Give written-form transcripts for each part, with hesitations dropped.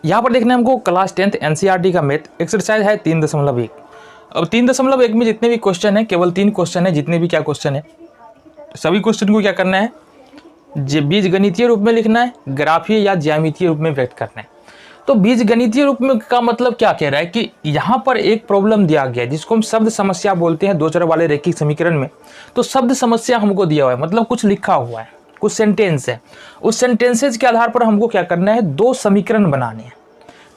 यहाँ पर देखना है हमको क्लास 10th एनसीईआरटी का मैथ एक्सरसाइज है 3.1। अब 3.1 में जितने भी क्वेश्चन है, केवल 3 क्वेश्चन है, जितने भी क्या क्वेश्चन है सभी क्वेश्चन को क्या करना है, बीज गणितीय रूप में लिखना है, ग्राफीय या ज्यामितीय रूप में व्यक्त करना है। तो बीज गणितीय रूप में का मतलब क्या कह रहा है कि यहाँ पर एक प्रॉब्लम दिया गया है जिसको हम शब्द समस्या बोलते हैं दो चर वाले रैखिक समीकरण में। तो शब्द समस्या हमको दिया हुआ है, मतलब कुछ लिखा हुआ है, कुछ सेंटेंस है, उस सेंटेंसेज के आधार पर हमको क्या करना है, 2 समीकरण बनाने हैं।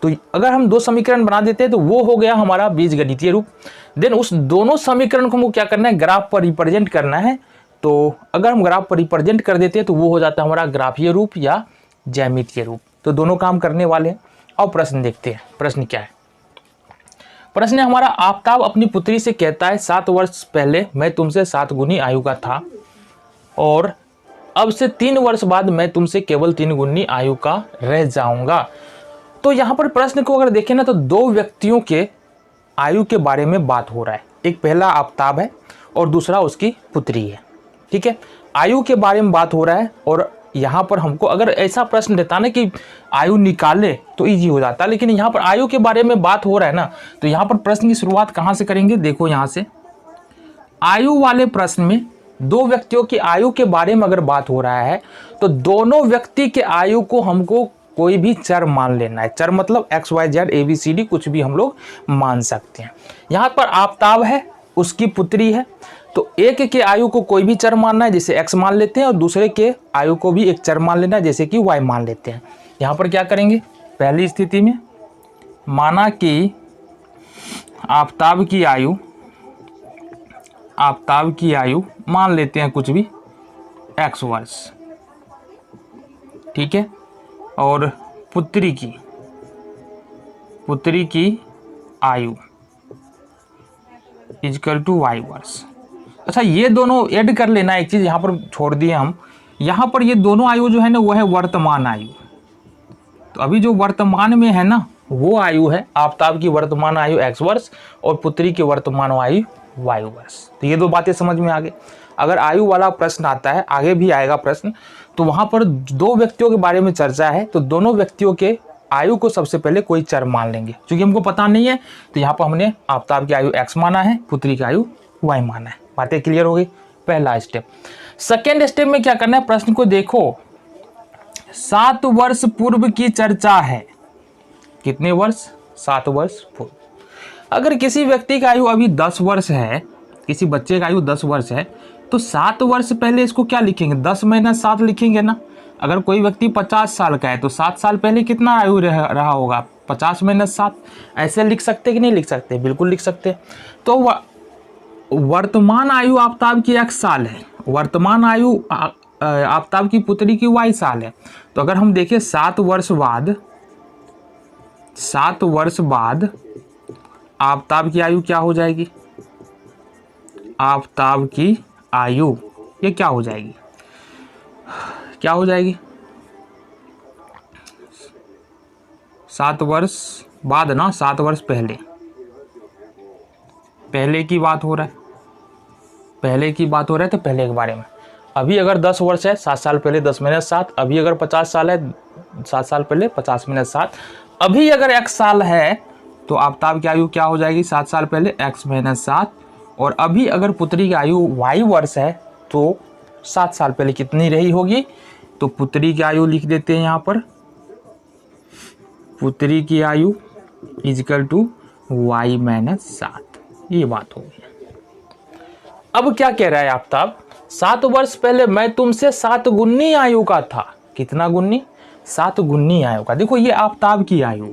तो अगर हम 2 समीकरण बना देते हैं तो वो हो गया हमारा बीज गणितीय रूप। देन उस दोनों समीकरण को हमको क्या करना है, ग्राफ पर रिप्रेजेंट करना है। तो अगर हम ग्राफ पर रिप्रेजेंट कर देते हैं तो वो हो जाता है हमारा ग्राफीय रूप या ज्यामितीय रूप। तो दोनों काम करने वाले हैं। और प्रश्न देखते हैं, प्रश्न क्या है। प्रश्न है हमारा, आफताब अपनी पुत्री से कहता है 7 वर्ष पहले मैं तुमसे 7 गुनी आयु का था और अब से 3 वर्ष बाद मैं तुमसे केवल 3 गुनी आयु का रह जाऊंगा। तो यहाँ पर प्रश्न को अगर देखें ना तो 2 व्यक्तियों के आयु के बारे में बात हो रहा है। एक पहला आफताब है और दूसरा उसकी पुत्री है। ठीक है, आयु के बारे में बात हो रहा है। और यहाँ पर हमको अगर ऐसा प्रश्न देता ना कि आयु निकाले तो इजी हो जाता, लेकिन यहाँ पर आयु के बारे में बात हो रहा है ना, तो यहाँ पर प्रश्न की शुरुआत कहाँ से करेंगे, देखो यहाँ से। आयु वाले प्रश्न में 2 व्यक्तियों की आयु के बारे में अगर बात हो रहा है तो दोनों व्यक्ति के आयु को हमको कोई भी चर मान लेना है। चर मतलब X Y Z A B C D कुछ भी हम लोग मान सकते हैं। यहाँ पर आफताब है, उसकी पुत्री है, तो एक के आयु को कोई भी चर मानना है, जैसे x मान लेते हैं, और दूसरे के आयु को भी एक चर मान लेना है, जैसे कि y मान लेते हैं। यहाँ पर क्या करेंगे, पहली स्थिति में माना कि आफताब की आयु मान लेते हैं कुछ भी x वर्ष, ठीक है, और पुत्री की आयु इक्वल टू y वर्ष। अच्छा, ये दोनों ऐड कर लेना, एक चीज़ यहाँ पर छोड़ दिए हम। यहाँ पर ये दोनों आयु जो है ना वो है वर्तमान आयु। तो अभी जो वर्तमान में है ना वो आयु है, आफताब की वर्तमान आयु x वर्ष और पुत्री की वर्तमान आयु y वर्ष। तो ये 2 बातें समझ में आ गई। अगर आयु वाला प्रश्न आता है, आगे भी आएगा प्रश्न, तो वहाँ पर 2 व्यक्तियों के बारे में चर्चा है, तो दोनों व्यक्तियों के आयु को सबसे पहले कोई चर मान लेंगे। क्योंकि हमको पता नहीं है तो यहाँ पर हमने आफताब की आयु x माना है, पुत्री की आयु y माना है। बातें क्लियर हो गई, पहला स्टेप। सेकेंड स्टेप में क्या करना है, प्रश्न को देखो, 7 वर्ष पूर्व की चर्चा है। कितने वर्ष, 7 वर्ष पूर्व। अगर किसी व्यक्ति का आयु अभी 10 वर्ष है, किसी बच्चे का आयु 10 वर्ष है, तो 7 वर्ष पहले इसको क्या लिखेंगे, 10 - 7 लिखेंगे ना। अगर कोई व्यक्ति 50 साल का है तो 7 साल पहले कितना आयु रहा होगा, 50 - 7। ऐसे लिख सकते कि नहीं लिख सकते, बिल्कुल लिख सकते। तो वर्तमान आयु आफताब की x साल है, वर्तमान आयु आफताब की पुत्री की y साल है। तो अगर हम देखें 7 वर्ष बाद आफताब की आयु क्या हो जाएगी, आफताब की आयु ये क्या हो जाएगी, 7 वर्ष बाद ना, 7 वर्ष पहले की बात हो रहा है, तो पहले के बारे में। अभी अगर 10 वर्ष है, 7 साल पहले 10 - 7। अभी अगर 50 साल है, 7 साल पहले 50 - 7। अभी अगर x साल है तो आफताब की आयु क्या हो जाएगी, 7 साल पहले x - 7। और अभी अगर पुत्री की आयु y वर्ष है तो 7 साल पहले कितनी रही होगी, तो पुत्री की आयु लिख देते हैं यहाँ पर, पुत्री की आयु इक्वल टू y - 7। ये बात होगी। अब क्या कह रहा है आफताब, 7 वर्ष पहले मैं तुमसे 7 गुनी आयु का था। कितना गुनी, 7 गुनी आयु का। देखो ये आफताब की आयु है,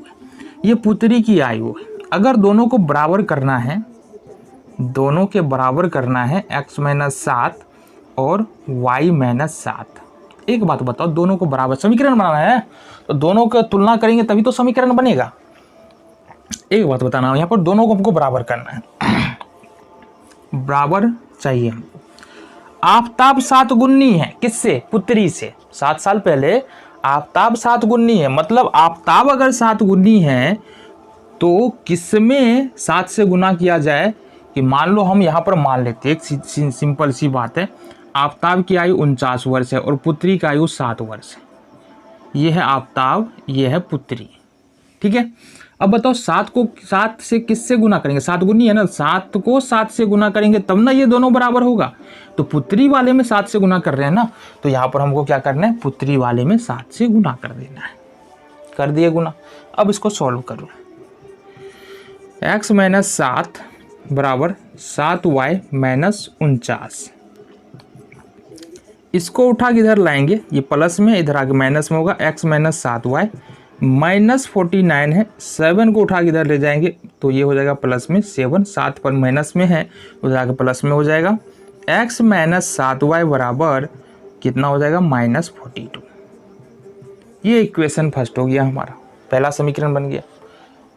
ये पुत्री की आयु है। अगर दोनों को बराबर करना है, x - 7 और y - 7। एक बात बताओ, दोनों को बराबर समीकरण बनाना है तो दोनों का तुलना करेंगे तभी तो समीकरण बनेगा। एक बात बताना, यहाँ पर दोनों को हमको बराबर करना है, बराबर चाहिए हमको। आफताब 7 गुनी है, किससे, पुत्री से। 7 साल पहले आफताब 7 गुनी है, मतलब आफताब अगर 7 गुनी है तो किसमें 7 से गुना किया जाए, कि मान लो हम यहाँ पर मान लेते हैं, एक सिंपल सी बात है, आफताब की आयु 49 वर्ष है और पुत्री की आयु 7 वर्ष है। ये है आफताब, ये है पुत्री। ठीक है। अब बताओ 7 से किससे गुना करेंगे, 7 गुनी है ना, 7 को 7 से गुना करेंगे तब ना ये दोनों बराबर होगा। तो पुत्री वाले में 7 से गुना कर रहे हैं ना, तो यहाँ पर हमको क्या करना है, पुत्री वाले में 7 से गुना कर देना है। कर दिए गुना। अब इसको सॉल्व करो। x - 7 बराबर 7y - 49। इसको उठा के इधर लाएंगे, ये प्लस में, इधर आगे माइनस में होगा। x - 7y -49 है, 7 को उठा के इधर ले जाएंगे तो ये हो जाएगा प्लस में 7, 7 पर माइनस में है, उधर आगे प्लस में हो जाएगा। x - 7y बराबर कितना हो जाएगा, -42। ये इक्वेशन फर्स्ट हो गया, हमारा पहला समीकरण बन गया।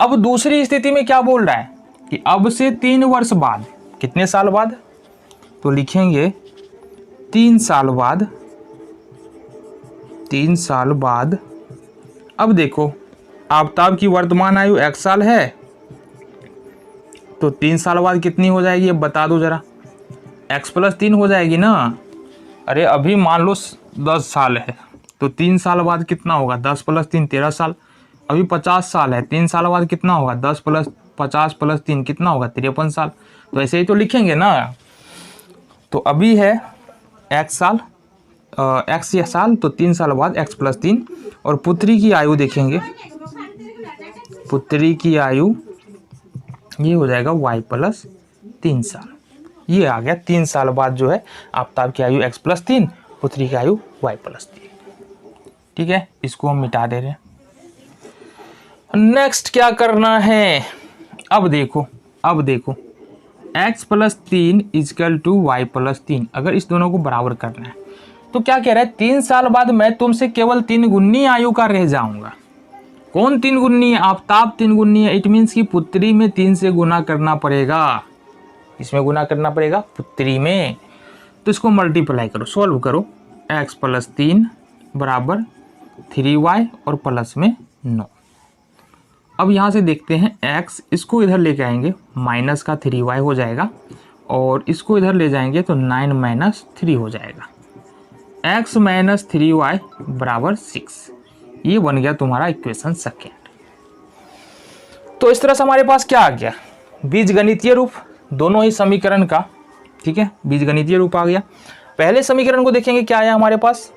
अब दूसरी स्थिति में क्या बोल रहा है कि अब से 3 वर्ष बाद, कितने साल बाद, तो लिखेंगे 3 साल बाद। 3 साल बाद अब देखो आफताब की वर्तमान आयु 1 साल है, तो 3 साल बाद कितनी हो जाएगी, अब बता दो जरा। x + 3 हो जाएगी ना। अरे अभी मान लो 10 साल है, तो 3 साल बाद कितना होगा, 10 + 3 13 साल। अभी 50 साल है, 3 साल बाद कितना होगा, 10 + 50 + 3 कितना होगा, 53 साल। तो ऐसे ही तो लिखेंगे ना। तो अभी है x साल, x या साल, तो 3 साल बाद x + 3। और पुत्री की आयु देखेंगे, पुत्री की आयु ये हो जाएगा y + 3 साल। ये आ गया 3 साल बाद जो है आफताब की आयु x + 3, पुत्री की आयु y + 3। ठीक है, इसको हम मिटा दे रहे हैं। नेक्स्ट क्या करना है, अब देखो x + 3 = y + 3। अगर इस दोनों को बराबर करना है तो क्या कह रहा है, 3 साल बाद मैं तुमसे केवल 3 गुनी आयु का रह जाऊंगा। कौन 3 गुनी है, आफताब 3 गुनी है। इट मीन्स कि पुत्री में 3 से गुना करना पड़ेगा। इसमें गुना करना पड़ेगा पुत्री में। तो इसको मल्टीप्लाई करो, सॉल्व करो। x + 3 बराबर 3y और प्लस में 9। अब यहाँ से देखते हैं x, इसको इधर लेके आएंगे, माइनस का 3y हो जाएगा, और इसको इधर ले जाएंगे तो 9 - 3 हो जाएगा। x - 3y बराबर 6। ये बन गया तुम्हारा इक्वेशन सेकेंड। तो इस तरह से हमारे पास क्या आ गया, बीजगणितीय रूप दोनों ही समीकरण का। ठीक है, बीजगणितीय रूप आ गया। पहले समीकरण को देखेंगे क्या आया हमारे पास,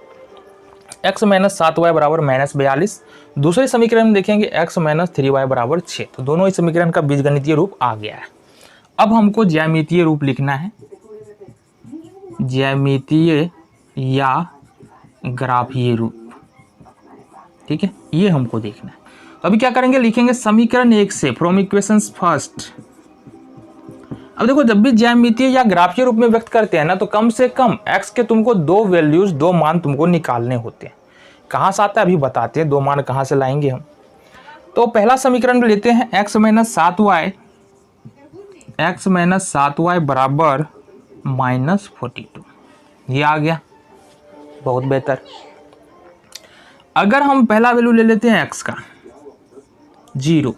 x - 7y बराबर -42। दूसरे समीकरण में देखेंगे x - 3y बराबर 6। तो दोनों ही समीकरण का बीजगणितीय रूप आ गया है। अब हमको ज्यामितीय रूप लिखना है, ज्यामितीय या ग्राफीय रूप। ठीक है, ये हमको देखना है। तो अभी क्या करेंगे, लिखेंगे समीकरण 1 से, फ्रॉम इक्वेशंस फर्स्ट। अब देखो जब भी ज्यामितीय या ग्राफीय रूप में व्यक्त करते हैं ना, तो कम से कम x के तुमको 2 वैल्यूज, 2 मान तुमको निकालने होते हैं। कहाँ से आता है अभी बताते हैं, 2 मान कहाँ से लाएंगे हम। तो पहला समीकरण लेते हैं x - 7y बराबर -42। ये आ गया, बहुत बेहतर। अगर हम पहला वैल्यू ले लेते हैं x का 0।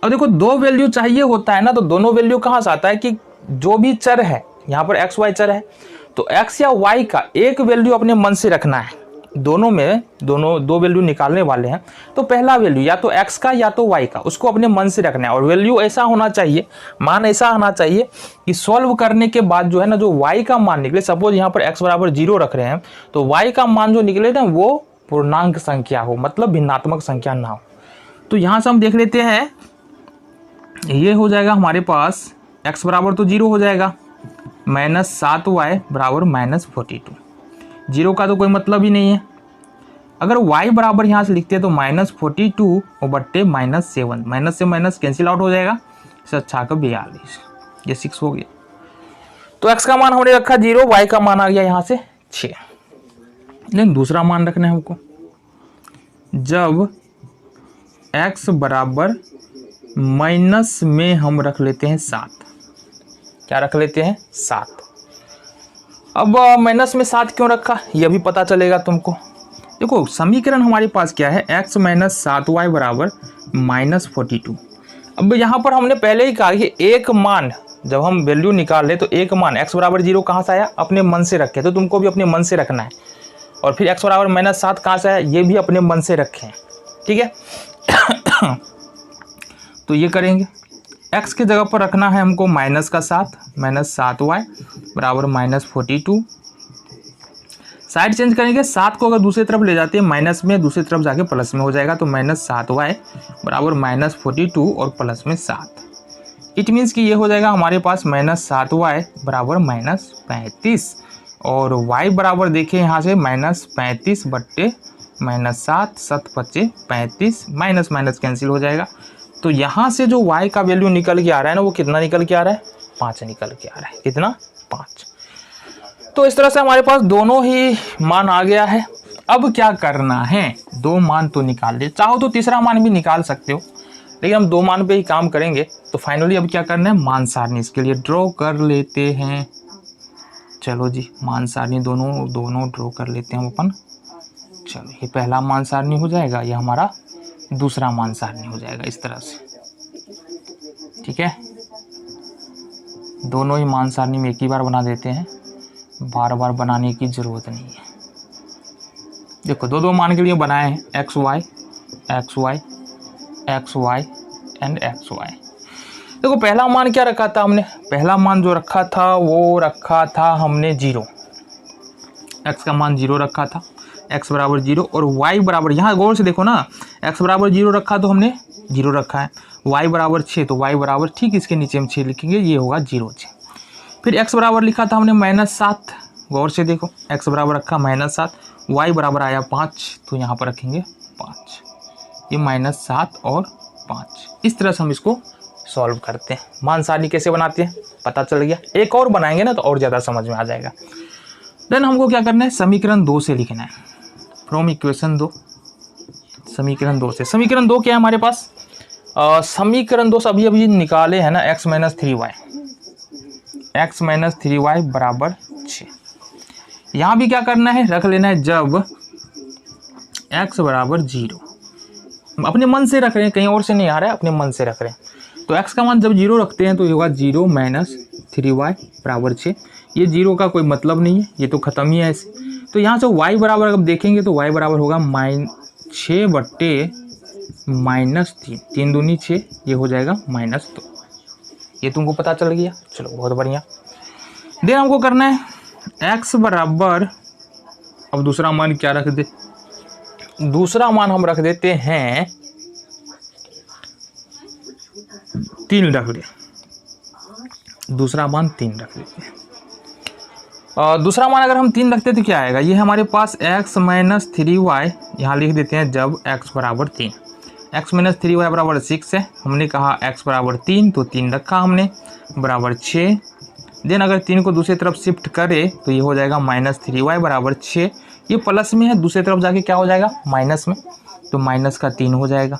अब देखो 2 वैल्यू चाहिए होता है ना, तो दोनों वैल्यू कहाँ से आता है कि जो भी चर है, यहाँ पर x y चर है, तो x या y का एक वैल्यू अपने मन से रखना है। दोनों में 2 वैल्यू निकालने वाले हैं, तो पहला वैल्यू या तो x का या तो y का, उसको अपने मन से रखना है। और वैल्यू ऐसा होना चाहिए, मान ऐसा आना चाहिए कि सॉल्व करने के बाद जो है ना, जो y का मान निकले, सपोज यहाँ पर x बराबर 0 रख रहे हैं, तो y का मान जो निकले ना वो पूर्णांक संख्या हो, मतलब भिन्नात्मक संख्या ना हो। तो यहाँ से हम देख लेते हैं, ये हो जाएगा हमारे पास x बराबर तो 0 हो जाएगा, -7y बराबर -42। 0 का तो कोई मतलब ही नहीं है। अगर y बराबर यहाँ से लिखते हैं तो -42 बट्टे -7, माइनस से माइनस कैंसिल आउट हो जाएगा, 42, ये 6 हो गया। तो x का मान हमने रखा 0, y का मान आ गया यहाँ से 6। लेकिन दूसरा मान रखना है हमको, जब x बराबर माइनस में हम रख लेते हैं 7। क्या रख लेते हैं, 7। अब माइनस में 7 क्यों रखा, ये भी पता चलेगा तुमको। देखो समीकरण हमारे पास क्या है, x - 7y बराबर -42। अब यहाँ पर हमने पहले ही कहा कि एक मान, जब हम वैल्यू निकाल ले तो एक मान x बराबर 0 कहाँ से आया, अपने मन से रखे, तो तुमको भी अपने मन से रखना है। और फिर x बराबर -7 कहाँ से आया, ये भी अपने मन से रखें। ठीक है, तो ये करेंगे, x की जगह पर रखना है हमको माइनस का 7, -7y बराबर -42। साइड चेंज करेंगे, 7 को अगर दूसरी तरफ ले जाते हैं माइनस में, दूसरी तरफ जाके प्लस में हो जाएगा, तो -7y बराबर -42 और प्लस में 7। इट मीन्स कि ये हो जाएगा हमारे पास -7y बराबर -35 और y बराबर देखिए यहाँ से -35 बट्टे -7, 7 × 35, माइनस माइनस कैंसिल हो जाएगा। तो यहाँ से जो y का वैल्यू निकल के आ रहा है ना, वो कितना निकल के आ रहा है? 5 निकल के आ रहा है। कितना? 5। तो इस तरह से हमारे पास दोनों ही मान आ गया है। अब क्या करना है? 2 मान तो निकाल लिए, चाहो तो तीसरा मान भी निकाल सकते हो, लेकिन हम 2 मान पे ही काम करेंगे। तो फाइनली अब क्या करना है? मान सारणी इसके लिए ड्रॉ कर लेते हैं। चलो जी, मान सारणी दोनों ड्रॉ कर लेते हैं अपन। चलो, ये पहला मान सारणी हो जाएगा, ये हमारा दूसरा मान सारणी हो जाएगा, इस तरह से। ठीक है, दोनों ही मान सारणी में एक ही बार बना देते हैं, बार बार बनाने की ज़रूरत नहीं है। देखो, 2 मान के लिए बनाए हैं, XY एंड XY। देखो, पहला मान क्या रखा था हमने? पहला मान जो रखा था वो रखा था हमने 0। x का मान 0 रखा था, x बराबर 0 और y बराबर, यहाँ गौर से देखो ना, x बराबर 0 रखा तो हमने 0 रखा है, y बराबर 6 तो y बराबर ठीक इसके नीचे हम 6 लिखेंगे, ये होगा 0 6। फिर x बराबर लिखा था हमने -7, गौर से देखो, x बराबर रखा -7, y बराबर आया 5, तो यहाँ पर रखेंगे 5, ये -7 और 5। इस तरह से हम इसको सॉल्व करते हैं। मान सारणी कैसे बनाते हैं पता चल गया। एक और बनाएंगे ना तो और ज़्यादा समझ में आ जाएगा। देन हमको क्या करना है? समीकरण 2 से लिखना है, फ्रॉम इक्वेशन 2। समीकरण 2 से, समीकरण 2 क्या है हमारे पास? समीकरण 2 अभी अभी निकाले हैं ना, x - 3y बराबर 6। यहाँ भी क्या करना है? रख लेना है जब x बराबर 0। अपने मन से रख रहे हैं, कहीं और से नहीं आ रहा है, अपने मन से रख रहे हैं। तो x का मान जब 0 रखते हैं तो ये होगा 0 - 3y बराबर 6। ये 0 का कोई मतलब नहीं है, ये तो ख़त्म ही है ऐसे। तो यहाँ से y बराबर अगर देखेंगे तो y बराबर होगा -6 बट्टे -3, 3 दूनी 6, ये हो जाएगा -2। ये तुमको पता चल गया, चलो बहुत बढ़िया। देन हमको करना है x बराबर, अब दूसरा मान क्या रख दे? दूसरा मान हम रख देते हैं 3 रख ले, दूसरा मान 3 रख देते हैं। दूसरा मान अगर हम 3 रखते तो क्या आएगा? ये हमारे पास x - 3y, यहाँ लिख देते हैं जब x बराबर 3। x - 3y बराबर 6 है, हमने कहा x बराबर 3 तो 3 रखा हमने, बराबर 6। देन अगर 3 को दूसरी तरफ शिफ्ट करें तो ये हो जाएगा -3y बराबर 6। ये प्लस में है, दूसरी तरफ जाके क्या हो जाएगा? माइनस में, तो माइनस का 3 हो जाएगा।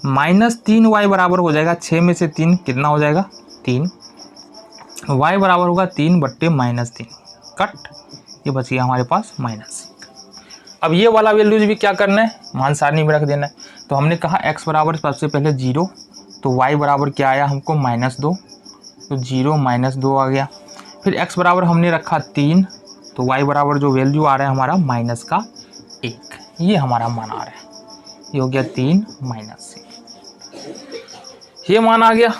-3y बराबर हो जाएगा 6 में से 3 कितना हो जाएगा? 3। y बराबर होगा 3 बट्टे -3, कट, ये बच गया हमारे पास -6। अब ये वाला वैल्यूज भी क्या करना है? मान सारणी में रख देना है। तो हमने कहा x बराबर सबसे पहले 0, तो y बराबर क्या आया हमको? -2, तो 0 - 2 आ गया। फिर x बराबर हमने रखा 3, तो y बराबर जो वैल्यू आ रहा है हमारा -1, ये हमारा मान आ रहा है, ये हो गया 3 -1, ये मान आ गया।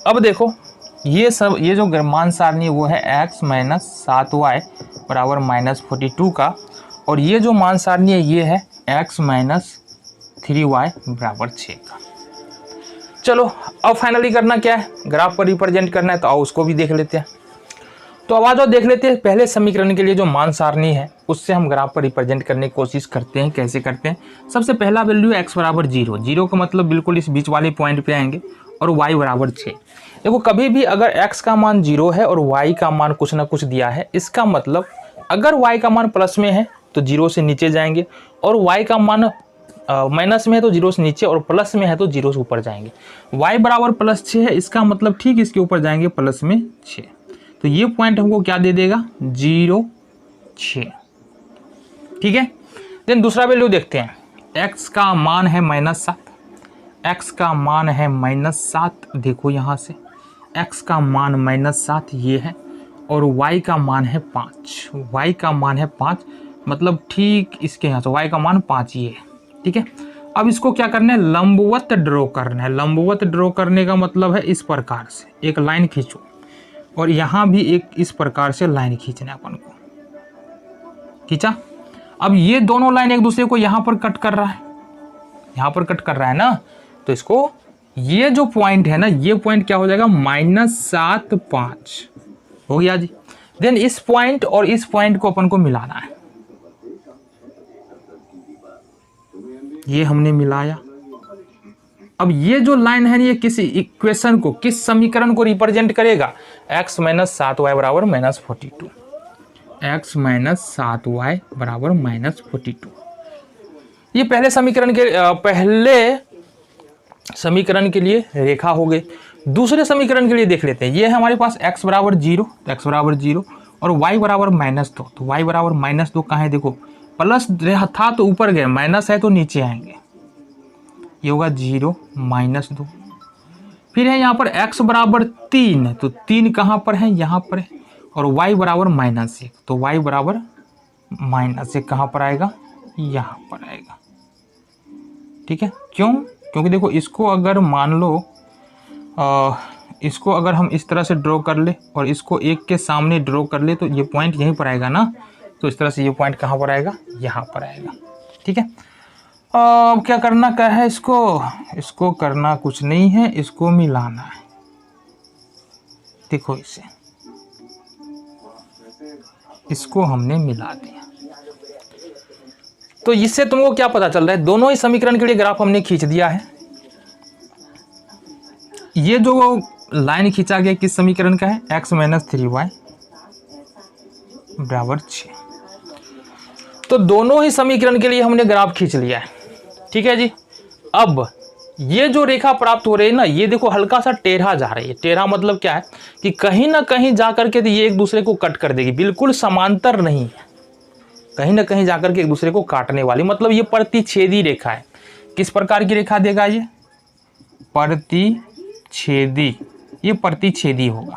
अब देखो, ये जो मान सारणी वो है x - 7y बराबर -42 का, और ये जो मान सारणी है ये है x - 3y बराबर 6 का। चलो, अब फाइनली करना क्या है? ग्राफ पर रिप्रेजेंट करना है, तो आओ उसको भी देख लेते हैं। तो अब आ जाओ देख लेते हैं पहले समीकरण के लिए जो मान सारणी है उससे हम ग्राफ पर रिप्रेजेंट करने की कोशिश करते हैं। कैसे करते हैं? सबसे पहला वैल्यू है x बराबर 0, 0 का मतलब बिल्कुल इस बीच वाले पॉइंट पे आएंगे, और y बराबर 6। देखो, कभी भी अगर x का मान 0 है और y का मान कुछ ना कुछ दिया है, इसका मतलब अगर y का मान प्लस में है तो 0 से नीचे जाएंगे, और y का मान माइनस में है तो 0 से नीचे, और प्लस में है तो 0 से ऊपर जाएंगे। y बराबर +6 है, इसका मतलब ठीक इसके ऊपर जाएंगे प्लस में 6, तो ये पॉइंट हमको क्या दे देगा? 0 6। ठीक है। देन दूसरा वैल्यू देखते हैं, x का मान है -7, x का मान है -7। देखो यहाँ से x का मान -7 ये है, और y का मान है 5, y का मान है 5, मतलब ठीक इसके यहाँ से y का मान 5 ये है। ठीक है। अब इसको क्या करना है, लंबवत ड्रॉ करना है। लंबवत ड्रॉ करने का मतलब है इस प्रकार से एक लाइन खींचो और यहाँ भी एक इस प्रकार से लाइन खींचना है अपन को। खींचा। अब ये दोनों लाइन एक दूसरे को यहाँ पर कट कर रहा है, यहाँ पर कट कर रहा है ना, तो इसको ये जो पॉइंट है ना, ये पॉइंट क्या हो जाएगा, -7,5 हो गया जी। देन इस पॉइंट और इस पॉइंट को अपन को मिलाना है। ये हमने मिलाया। अब ये जो लाइन है ये किस इक्वेशन को, किस समीकरण को रिप्रेजेंट करेगा, x - 7y बराबर -42, x - 7y बराबर -42। ये पहले समीकरण के लिए रेखा हो गई। दूसरे समीकरण के लिए देख लेते हैं। ये है हमारे पास x बराबर 0, तो x बराबर 0 और y बराबर -2, तो y बराबर -2 कहाँ है, देखो प्लस था तो ऊपर गए, माइनस है तो नीचे आएंगे, ये होगा 0 -2। फिर है यहाँ पर x बराबर 3, तो 3 कहाँ पर है, यहाँ पर है, और y बराबर -1, तो y बराबर -1 कहाँ पर आएगा, यहाँ पर आएगा। ठीक है, क्यों, क्योंकि देखो इसको अगर मान लो इसको अगर हम इस तरह से ड्रॉ कर ले और इसको एक के सामने ड्रॉ कर ले तो ये पॉइंट यहीं पर आएगा ना, तो इस तरह से ये पॉइंट कहाँ पर आएगा, यहाँ पर आएगा। ठीक है, अब क्या करना क्या है, इसको करना कुछ नहीं है, इसको मिलाना है। देखो इसको हमने मिला दिया, तो इससे तुमको क्या पता चल रहा है, दोनों ही समीकरण के लिए ग्राफ हमने खींच दिया है। ये जो लाइन खींचा गया किस समीकरण का है, x - 3y बराबर 6। तो दोनों ही समीकरण के लिए हमने ग्राफ खींच लिया है। ठीक है जी। अब ये जो रेखा प्राप्त हो रही है ना, ये देखो हल्का सा टेढ़ा जा रही है। टेढ़ा मतलब क्या है कि कहीं ना कहीं जाकर के ये एक दूसरे को कट कर देगी, बिल्कुल समांतर नहीं है, कहीं ना कहीं जाकर के एक दूसरे को काटने वाली, मतलब ये प्रतिच्छेदी रेखा है। किस प्रकार की रेखा देगा ये, प्रतिच्छेदी, ये प्रतिच्छेदी होगा।